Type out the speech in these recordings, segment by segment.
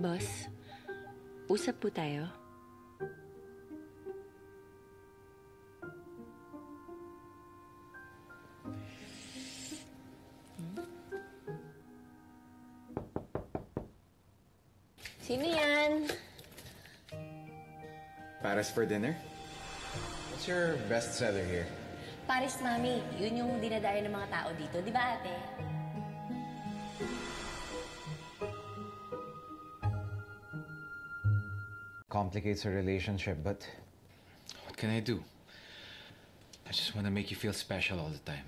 Boss, usap po tayo. Sino yan? Paris for dinner? What's your bestseller here? Paris, Mami. Yun yung dinadayo ng mga tao dito. Di ba, ate? Complicates a relationship, but what can I do? I just want to make you feel special all the time.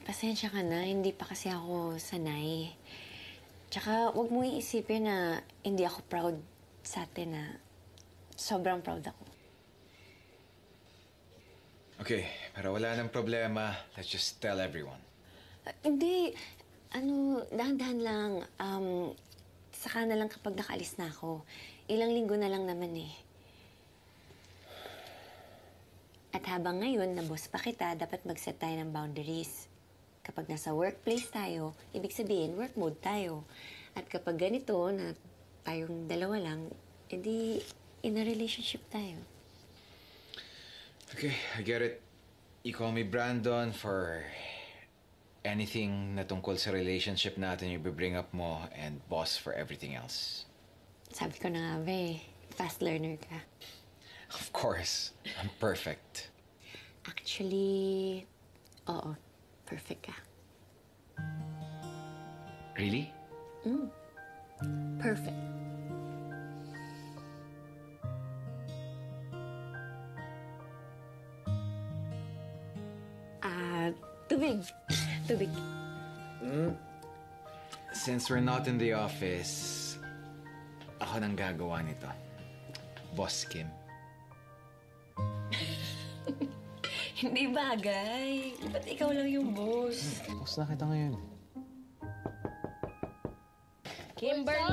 Pasensya ka na. Hindi pa kasi ako sanay. Tsaka, huwag mo iisipin na hindi ako proud sa atin na sobrang proud ako. Okay, pero wala nang problema. Let's just tell everyone. Hindi. Dahan-dahan lang. Saka na lang kapag nakaalis na ako. Ilang linggo na lang naman eh. At habang ngayon, na-boss pa kita, dapat mag-set tayo ng boundaries. Kapag nasa workplace tayo, ibig sabihin, work mode tayo. At kapag ganito, na tayong dalawa lang, edi in a relationship tayo. Okay, I get it. You call me Brandon for anything na tungkol sa relationship natin yung bring up mo, and boss for everything else. Sabi ko na nga ba eh, fast learner ka. Of course. I'm perfect. Actually, oo. Perfect ka. Really? Perfect. Tubig. Tubig. Since we're not in the office, ako nang gagawa nito. Boss Kim. Hindi bagay. Ba't ikaw lang yung boss? Boss na kita ngayon. Kimberly!